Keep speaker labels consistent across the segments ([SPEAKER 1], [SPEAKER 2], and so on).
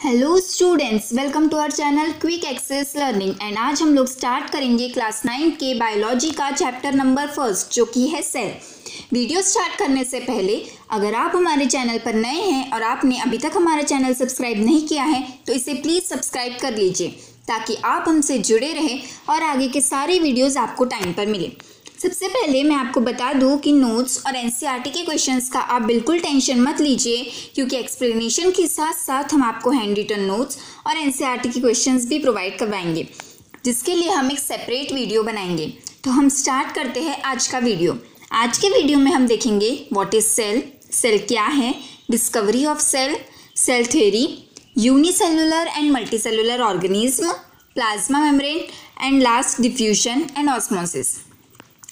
[SPEAKER 1] Hello students, welcome to our channel Quick Access Learning. And आज हम लोग start करेंगे क्लास 9 के बायोलॉजी का चैप्टर नंबर 1 जो कि है सेल। वीडियो स्टार्ट करने से पहले अगर आप हमारे चैनल पर नए हैं और आपने अभी तक हमारा चैनल सब्सक्राइब नहीं किया है तो इसे प्लीज़ सब्सक्राइब कर लीजिए ताकि आप हमसे जुड़े रहें और आगे के सारे वीडियोज़ आपको टाइम पर मिले। सबसे पहले मैं आपको बता दूं कि नोट्स और एनसीईआरटी के क्वेश्चंस का आप बिल्कुल टेंशन मत लीजिए, क्योंकि एक्सप्लेनेशन के साथ साथ हम आपको हैंड रिटन नोट्स और एनसीईआरटी के क्वेश्चंस भी प्रोवाइड करवाएंगे, जिसके लिए हम एक सेपरेट वीडियो बनाएंगे। तो हम स्टार्ट करते हैं आज का वीडियो। आज के वीडियो में हम देखेंगे व्हाट इज सेल, सेल क्या है, discovery of cell, cell theory, unicellular and multicellular organism, plasma membrane and last diffusion and osmosis.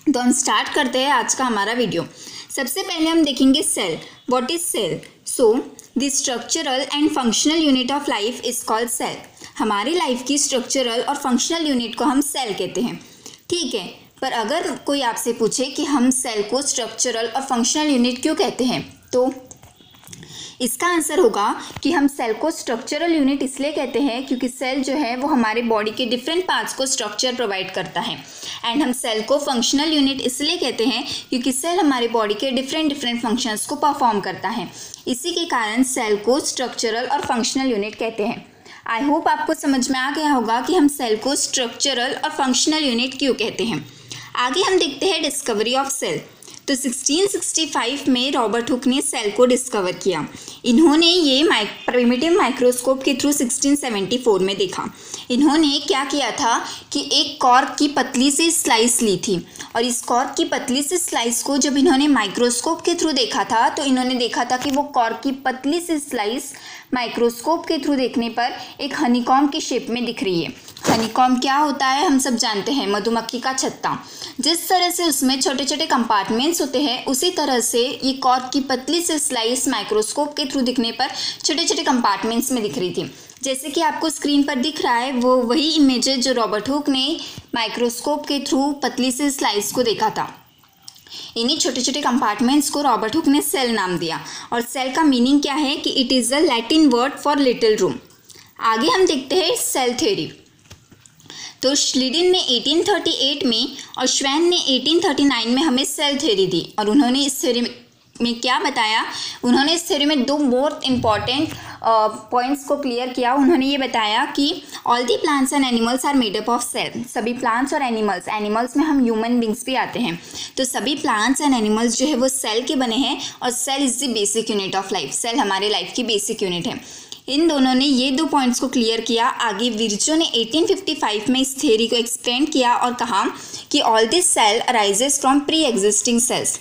[SPEAKER 1] तो हम स्टार्ट करते हैं आज का हमारा वीडियो। सबसे पहले हम देखेंगे cell. What is cell? So the structural and functional unit of life is called cell. हमारी लाइफ की स्ट्रक्चरल और फंक्शनल यूनिट को हम सेल कहते हैं, ठीक है। पर अगर कोई आपसे पूछे कि हम सेल को स्ट्रक्चरल और फंक्शनल यूनिट क्यों कहते हैं, तो इसका आंसर होगा कि हम सेल को स्ट्रक्चरल यूनिट इसलिए कहते हैं क्योंकि सेल जो है वो हमारे बॉडी के डिफरेंट पार्ट्स को स्ट्रक्चर प्रोवाइड करता है। एंड हम सेल को फंक्शनल यूनिट इसलिए कहते हैं क्योंकि सेल हमारे बॉडी के डिफरेंट फंक्शंस को परफॉर्म करता है। इसी के कारण सेल को स्ट्रक्चरल और फंक्शनल यूनिट कहते हैं। आई होप आपको समझ में आ गया होगा कि हम सेल को स्ट्रक्चरल और फंक्शनल यूनिट क्यों कहते हैं। आगे हम देखते हैं डिस्कवरी ऑफ सेल। तो 1665 में रॉबर्ट हुक ने सेल को डिस्कवर किया। इन्होंने ये प्रिमिटिव माइक्रोस्कोप के थ्रू 1674 में देखा। इन्होंने क्या किया था कि एक कॉर्क की पतली सी स्लाइस ली थी, और इस कॉर्क की पतली सी स्लाइस को जब इन्होंने माइक्रोस्कोप के थ्रू देखा था तो इन्होंने देखा था कि वो कॉर्क की पतली सी स्लाइस माइक्रोस्कोप के थ्रू देखने पर एक हनीकॉम्ब की शेप में दिख रही है। हनीकॉम्ब क्या होता है हम सब जानते हैं, मधुमक्खी का छत्ता। जिस तरह से उसमें छोटे छोटे कंपार्टमेंट्स होते हैं, उसी तरह से ये कॉर्क की पतली से स्लाइस माइक्रोस्कोप के थ्रू दिखने पर छोटे छोटे कंपार्टमेंट्स में दिख रही थी। जैसे कि आपको स्क्रीन पर दिख रहा है वो वही इमेज है जो रॉबर्ट हुक ने माइक्रोस्कोप के थ्रू पतली से स्लाइस को देखा था। इन्हीं छोटे छोटे कंपार्टमेंट्स को रॉबर्ट हुक ने सेल नाम दिया। और सेल का मीनिंग क्या है कि it is a Latin word for little room. आगे हम देखते हैं सेल थ्योरी। तो श्लिडिन ने 1838 में और श्वैन ने 1839 में हमें सेल थ्योरी दी। और उन्होंने इस थ्योरी में क्या बताया, उन्होंने इस थ्योरी में दो मोस्ट इम्पॉर्टेंट पॉइंट्स को क्लियर किया। उन्होंने ये बताया कि all the plants and animals are made up of cell. सभी प्लांट्स और एनिमल्स में हम ह्यूमन बींग्स भी आते हैं, तो सभी प्लांट्स एंड एनिमल्स जो है वो सेल के बने हैं। और cell is the basic unit of life. Cell हमारे लाइफ की बेसिक यूनिट है। इन दोनों ने ये दो पॉइंट्स को क्लियर किया। आगे विर्चो ने 1855 में इस थ्योरी को एक्सप्लेन किया और कहा कि all this cell arises from pre existing cells.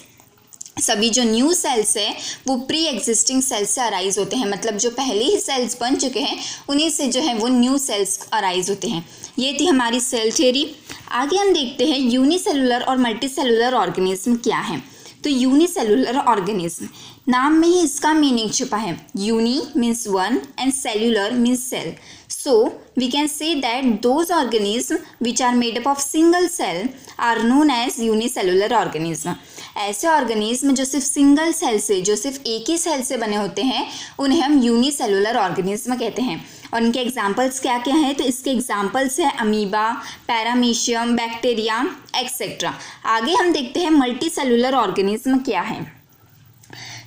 [SPEAKER 1] सभी जो न्यू सेल्स है वो प्री एग्जिस्टिंग सेल्स से अराइज होते हैं, मतलब जो पहले ही सेल्स बन चुके हैं उन्हीं से जो है वो न्यू सेल्स अराइज होते हैं। ये थी हमारी सेल थ्योरी। आगे हम देखते हैं यूनिसेलुलर और मल्टीसेलुलर ऑर्गेनिज्म क्या है। तो यूनिसेलुलर ऑर्गेनिज्म, नाम में ही इसका मीनिंग छुपा है। Uni means one and cellular means cell. So we can say that those organism which are made up of single cell are known as unicellular organism. ऐसे organism जो सिर्फ सिंगल सेल से, जो सिर्फ एक ही सेल से बने होते हैं, उन्हें हम यूनिसेलुलर ऑर्गेनिज्म कहते हैं। और इनके एग्जाम्पल्स क्या क्या हैं, तो इसके एग्जाम्पल्स हैं अमीबा, पैरामीशियम, बैक्टीरिया एक्सेट्रा। आगे हम देखते हैं मल्टीसेलुलर ऑर्गेनिज्म क्या है।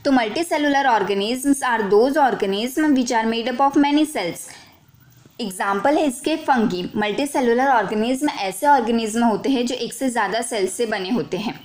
[SPEAKER 1] तो multicellular organisms are those organism which are made up of many cells. Example है इसके फंगी। मल्टीसेलुलर ऑर्गेनिज्म ऐसे ऑर्गेनिज्म होते हैं जो एक से ज़्यादा सेल्स से बने होते हैं,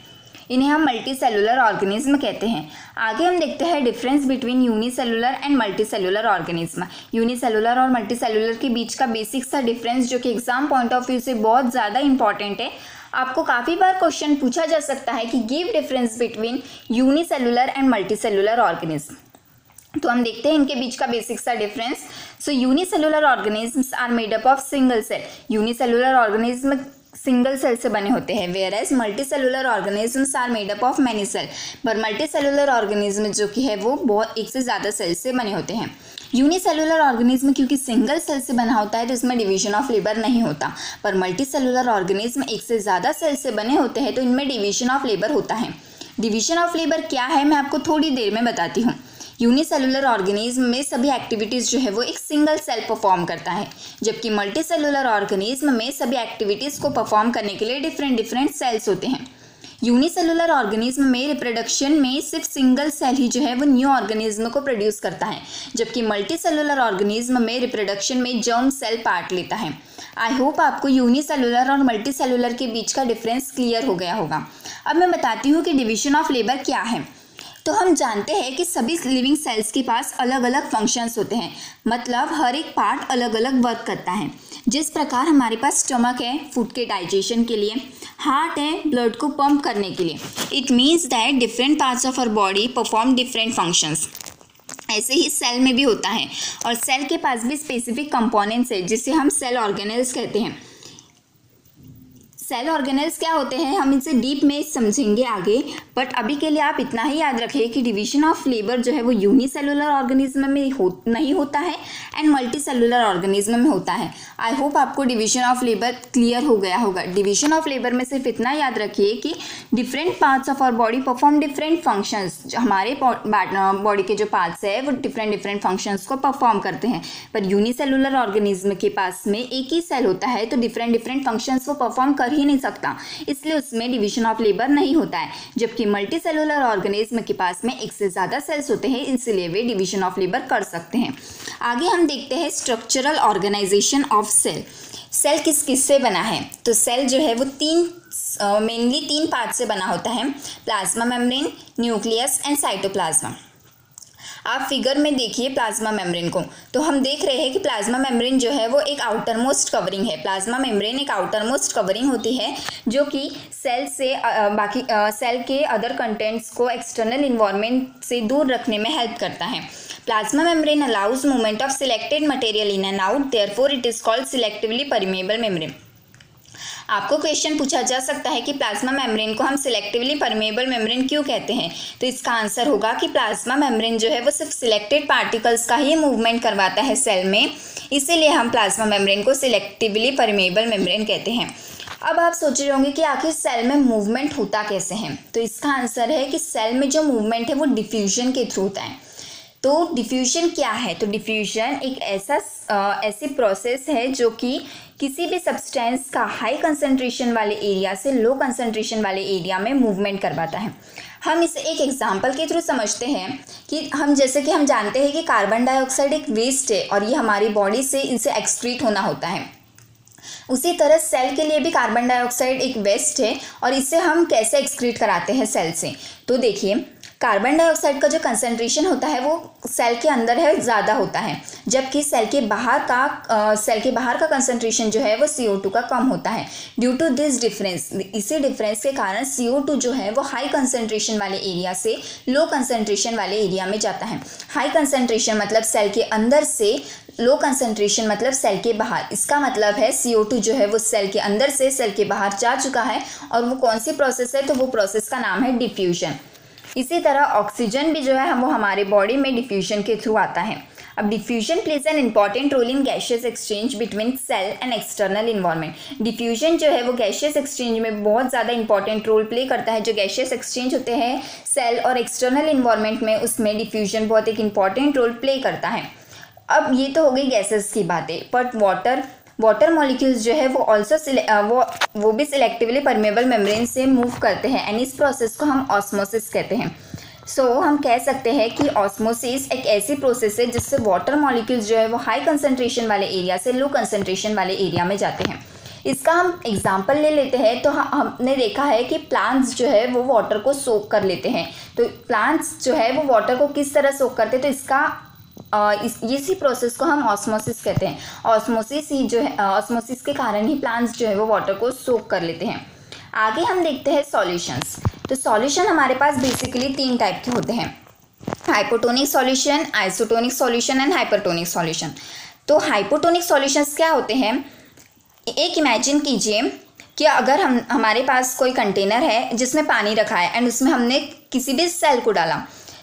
[SPEAKER 1] इन्हें हम मल्टीसेलुलर ऑर्गेनिज्म कहते हैं। आगे हम देखते हैं difference between unicellular and multicellular organism. Unicellular और मल्टीसेलुलर के बीच का बेसिक सा डिफरेंस जो कि एग्जाम पॉइंट ऑफ व्यू से बहुत ज़्यादा इंपॉर्टेंट है। आपको काफ़ी बार क्वेश्चन पूछा जा सकता है कि give difference between unicellular and multicellular organism. तो हम देखते हैं इनके बीच का बेसिक सा difference. So unicellular organisms are made up of single cell. Unicellular organism single cell से बने होते हैं, whereas multicellular organisms are made up of many cell. पर मल्टीसेलुलर ऑर्गेनिज्म जो कि है वो बहुत एक से ज़्यादा सेल से बने होते हैं। यूनिसेलुलर ऑर्गेनिज्म क्योंकि सिंगल सेल से बना होता है तो इसमें डिवीजन ऑफ लेबर नहीं होता, पर मल्टीसेलुलर ऑर्गेनिज्म एक से ज़्यादा सेल से बने होते हैं तो इनमें डिवीजन ऑफ लेबर होता है। डिवीजन ऑफ लेबर क्या है मैं आपको थोड़ी देर में बताती हूँ। यूनिसेलुलर ऑर्गेनिज्म में सभी एक्टिविटीज़ जो है वो एक सिंगल सेल परफॉर्म करता है, जबकि मल्टीसेलुलर ऑर्गेनिज्म में सभी एक्टिविटीज़ को परफॉर्म करने के लिए डिफरेंट डिफरेंट सेल्स होते हैं। यूनिसेलुलर ऑर्गेनिज्म में रिप्रोडक्शन में सिर्फ सिंगल सेल ही जो है वो न्यू ऑर्गेनिज्म को प्रोड्यूस करता है, जबकि मल्टीसेलुलर ऑर्गेनिज्म में रिप्रोडक्शन में जर्म सेल पार्ट लेता है। आई होप आपको यूनिसेलुलर और मल्टीसेलुलर के बीच का डिफरेंस क्लियर हो गया होगा। अब मैं बताती हूँ कि डिवीजन ऑफ लेबर क्या है। तो हम जानते हैं कि सभी लिविंग सेल्स के पास अलग अलग फंक्शंस होते हैं, मतलब हर एक पार्ट अलग अलग वर्क करता है। जिस प्रकार हमारे पास स्टमक है फूड के डाइजेशन के लिए, हार्ट है ब्लड को पंप करने के लिए। It means that different parts of our body perform different functions. ऐसे ही सेल में भी होता है, और सेल के पास भी स्पेसिफिक कंपोनेंट्स है जिसे हम सेल ऑर्गेनेल्स कहते हैं। सेल ऑर्गेनेल्स क्या होते हैं हम इनसे डीप में समझेंगे आगे, बट अभी के लिए आप इतना ही याद रखें कि डिवीजन ऑफ लेबर जो है वो यूनिसेलुलर ऑर्गेनिज्म में नहीं होता है एंड मल्टीसेलुलर ऑर्गेनिज्म में होता है। आई होप आपको डिवीजन ऑफ लेबर क्लियर हो गया होगा। डिवीजन ऑफ लेबर में सिर्फ इतना याद रखिए कि different parts of our body perform different functions. हमारे बॉडी के जो पार्ट्स है वो डिफरेंट डिफरेंट फंक्शंस को परफॉर्म करते हैं, पर यूनिसेलुलर ऑर्गेनिज्म के पास में एक ही सेल होता है तो डिफरेंट डिफरेंट फंक्शंस को परफॉर्म कर ही नहीं सकता, इसलिए उसमें डिवीजन ऑफ लेबर नहीं होता है। जबकि मल्टीसेलुलर ऑर्गेनिज्म के पास में एक से ज़्यादा सेल्स होते हैं, इसलिए वे डिवीजन ऑफ लेबर कर सकते हैं। आगे हम देखते हैं structural organisation of cell. Cell किस किस से बना है? तो सेल जो है वो मेनली तीन पार्ट से बना होता है, plasma membrane, nucleus and cytoplasm. आप फिगर में देखिए प्लाज्मा मेम्ब्रेन को, तो हम देख रहे हैं कि प्लाज्मा मेम्ब्रेन जो है वो एक आउटर मोस्ट कवरिंग है। प्लाज्मा मेम्ब्रेन एक आउटर मोस्ट कवरिंग होती है जो कि सेल से बाकी सेल के अदर कंटेंट्स को एक्सटर्नल इन्वायरमेंट से दूर रखने में हेल्प करता है। Plasma membrane allows movement of selected material in and out, therefore it is called selectively permeable membrane. आपको क्वेश्चन पूछा जा सकता है कि प्लाज्मा मेम्ब्रेन को हम सिलेक्टिवली परमेबल मेम्ब्रेन क्यों कहते हैं? तो इसका आंसर होगा कि प्लाज्मा मेम्ब्रेन जो है वो सिर्फ सिलेक्टेड पार्टिकल्स का ही मूवमेंट करवाता है सेल में, इसीलिए हम प्लाज्मा मेम्ब्रेन को सिलेक्टिवली परमेबल मेम्ब्रेन कहते हैं। अब आप सोच रहे होंगे कि आखिर सेल में मूवमेंट होता कैसे है? तो इसका आंसर है कि सेल में जो मूवमेंट है वो डिफ्यूजन के थ्रू होता है। तो डिफ्यूजन क्या है? तो डिफ्यूजन एक ऐसी प्रोसेस है जो कि किसी भी सब्सटेंस का हाई कंसंट्रेशन वाले एरिया से लो कंसंट्रेशन वाले एरिया में मूवमेंट करवाता है। हम इसे एक एग्जांपल के थ्रू समझते हैं कि जैसे कि हम जानते हैं कि कार्बन डाइऑक्साइड एक वेस्ट है और ये हमारी बॉडी से इनसे एक्सक्रीट होना होता है। उसी तरह सेल के लिए भी कार्बन डाइऑक्साइड एक वेस्ट है और इसे हम कैसे एक्सक्रीट कराते हैं सेल से? तो देखिए, कार्बन डाइऑक्साइड का जो कंसंट्रेशन होता है वो सेल के अंदर है ज़्यादा होता है, जबकि सेल के बाहर का कंसंट्रेशन जो है वो CO2 का कम होता है। ड्यू टू दिस डिफरेंस, इसी डिफरेंस के कारण CO2 जो है वो हाई कंसंट्रेशन वाले एरिया से लो कंसंट्रेशन वाले एरिया में जाता है। हाई कंसंट्रेशन मतलब सेल के अंदर से, लो कंसंट्रेशन मतलब सेल के बाहर। इसका मतलब है CO2 जो है वो सेल के अंदर से सेल के बाहर जा चुका है, और वो कौन सी प्रोसेस है? तो वो प्रोसेस का नाम है डिफ्यूजन। इसी तरह ऑक्सीजन भी जो है वो हमारे बॉडी में डिफ्यूजन के थ्रू आता है। अब diffusion plays an important role in gaseous exchange between cell and external environment. Diffusion जो है वो गैशियस एक्सचेंज में बहुत ज़्यादा इंपॉर्टेंट रोल प्ले करता है। जो गैशियस एक्सचेंज होते हैं सेल और एक्सटर्नल इन्वायरमेंट में, उसमें डिफ्यूजन बहुत एक इंपॉर्टेंट रोल प्ले करता है। अब ये तो हो गई गैसेस की बातें, बट वाटर मॉलिक्यूल्स जो है वो ऑल्सो वो भी सिलेक्टिवली परमेबल मेम्ब्रेन से मूव करते हैं, एंड इस प्रोसेस को हम ऑस्मोसिस कहते हैं। हम कह सकते हैं कि ऑस्मोसिस एक ऐसी प्रोसेस है जिससे वाटर मॉलिक्यूल्स जो है वो हाई कंसंट्रेशन वाले एरिया से लो कंसंट्रेशन वाले एरिया में जाते हैं। इसका हम एग्जांपल ले लेते हैं, तो हमने देखा है कि प्लांट्स जो है वो वाटर को सोक कर लेते हैं। तो प्लांट्स जो है वो वाटर को किस तरह सोक करते हैं? तो इसी प्रोसेस को हम ऑस्मोसिस कहते हैं। ऑस्मोसिस के कारण ही प्लांट्स जो है वो वाटर को सोक कर लेते हैं। आगे हम देखते हैं सॉल्यूशंस। तो सॉल्यूशन हमारे पास बेसिकली 3 टाइप के होते हैं, hypotonic solution, isotonic solution and hypertonic solution. तो हाइपोटोनिक सॉल्यूशंस क्या होते हैं? एक इमेजिन कीजिए कि अगर हमारे पास कोई कंटेनर है जिसमें पानी रखा है एंड उसमें हमने किसी भी सेल को डाला,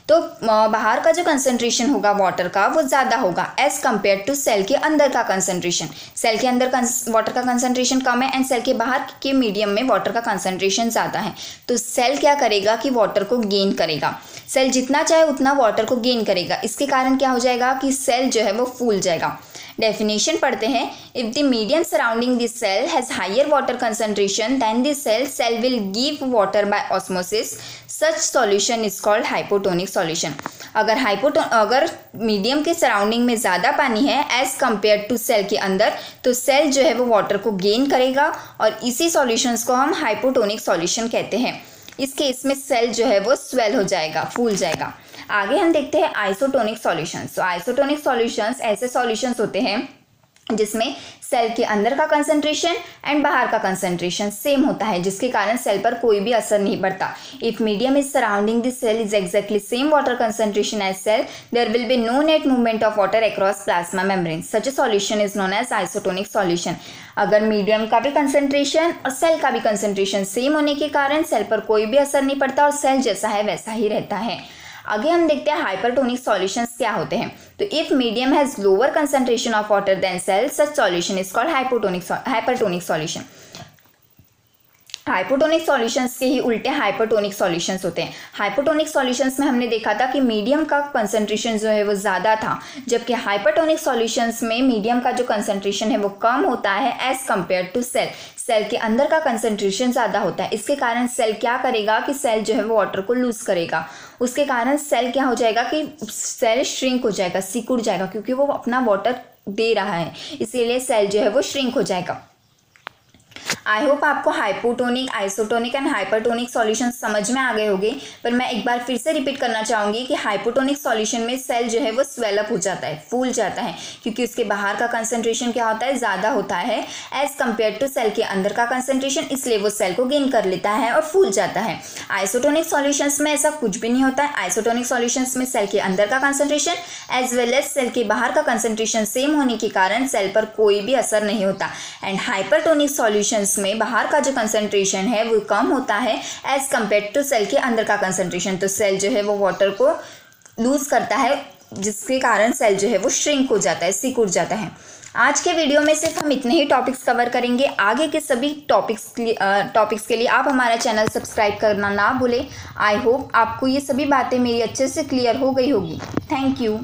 [SPEAKER 1] तो बाहर का जो कंसंट्रेशन होगा वाटर का वो ज़्यादा होगा एज़ कम्पेयर टू सेल के अंदर का कंसंट्रेशन। सेल के अंदर वाटर का कंसंट्रेशन कम है एंड सेल के बाहर के मीडियम में वाटर का कंसंट्रेशन ज़्यादा है। तो सेल क्या करेगा कि वाटर को गेन करेगा। सेल जितना चाहे उतना वाटर को गेन करेगा। इसके कारण क्या हो जाएगा कि सेल जो है वो फूल जाएगा। डेफिनेशन पढ़ते हैं, if the medium surrounding this cell has higher water concentration then this cell will give water by osmosis, such solution is called hypotonic solution. अगर मीडियम के सराउंडिंग में ज़्यादा पानी है एज़ कम्पेयर टू सेल के अंदर, तो सेल जो है वो वाटर को गेन करेगा और इसी सॉल्यूशंस को हम हाइपोटोनिक सॉल्यूशन कहते हैं। इस केस में सेल जो है वो स्वेल हो जाएगा, फूल जाएगा। आगे हम देखते हैं आइसोटोनिक सॉल्यूशंस। तो आइसोटोनिक सॉल्यूशंस ऐसे सॉल्यूशंस होते हैं जिसमें सेल के अंदर का कंसंट्रेशन एंड बाहर का कंसंट्रेशन सेम होता है, जिसके कारण सेल पर कोई भी असर नहीं पड़ता। If medium is surrounding this cell is exactly same water concentration as cell, there will be no net movement of water across plasma membrane. Such a solution is known as isotonic solution. अगर medium का भी concentration और cell का भी concentration same होने के कारण cell पर कोई भी असर नहीं पड़ता और सेल जैसा है वैसा ही रहता है। आगे हम देखते हैं हाइपरटोनिक सॉल्यूशंस क्या होते हैं। तो if medium has lower concentration of water than cell, such solution is called hypertonic solution. Hypotonic solutions के ही उल्टे हाइपरटोनिक सॉल्यूशंस होते हैं। हाइपोटोनिक सॉल्यूशंस में हमने देखा था कि मीडियम का कंसंट्रेशन जो है वो ज़्यादा था, जबकि हाइपरटोनिक सॉल्यूशंस में मीडियम का जो कंसंट्रेशन है वो कम होता है as compared to cell. Cell के अंदर का कंसंट्रेशन ज़्यादा होता है। इसके कारण सेल क्या करेगा कि सेल जो है वो वाटर को लूज़ करेगा। उसके कारण सेल क्या हो जाएगा कि सेल श्रिंक हो जाएगा, सिकुड़ जाएगा, क्योंकि वो अपना वाटर दे रहा है, इसीलिए सेल जो है वो श्रिंक हो जाएगा। आई होप आपको hypotonic, isotonic and hypertonic solution समझ में आ गए होंगे, पर मैं एक बार फिर से रिपीट करना चाहूँगी कि हाइपोटोनिक सॉल्यूशन में सेल जो है वो स्वेलअप हो जाता है, फूल जाता है, क्योंकि उसके बाहर का कंसंट्रेशन क्या होता है, ज़्यादा होता है एज़ कम्पेयर टू सेल के अंदर का कंसंट्रेशन, इसलिए वो सेल को गेन कर लेता है और फूल जाता है। आइसोटोनिक सॉल्यूशंस में ऐसा कुछ भी नहीं होता है। आइसोटोनिक सॉल्यूशंस में सेल के अंदर का concentration as well as cell के बाहर का कंसंट्रेशन सेम होने के कारण सेल पर कोई भी असर नहीं होता। एंड हाइपरटोनिक सॉल्यूशंस में बाहर का जो कंसंट्रेशन है वो कम होता है एज कम्पेयर टू सेल के अंदर का कंसंट्रेशन। तो सेल जो है वो वाटर को लूज करता है, जिसके कारण सेल जो है वो श्रिंक हो जाता है, सिकुड़ जाता है। आज के वीडियो में सिर्फ हम इतने ही टॉपिक्स कवर करेंगे। आगे के सभी टॉपिक्स के लिए आप हमारा चैनल सब्सक्राइब करना ना भूलें। आई होप आपको ये सभी बातें मेरी अच्छे से क्लियर हो गई होगी। Thank you.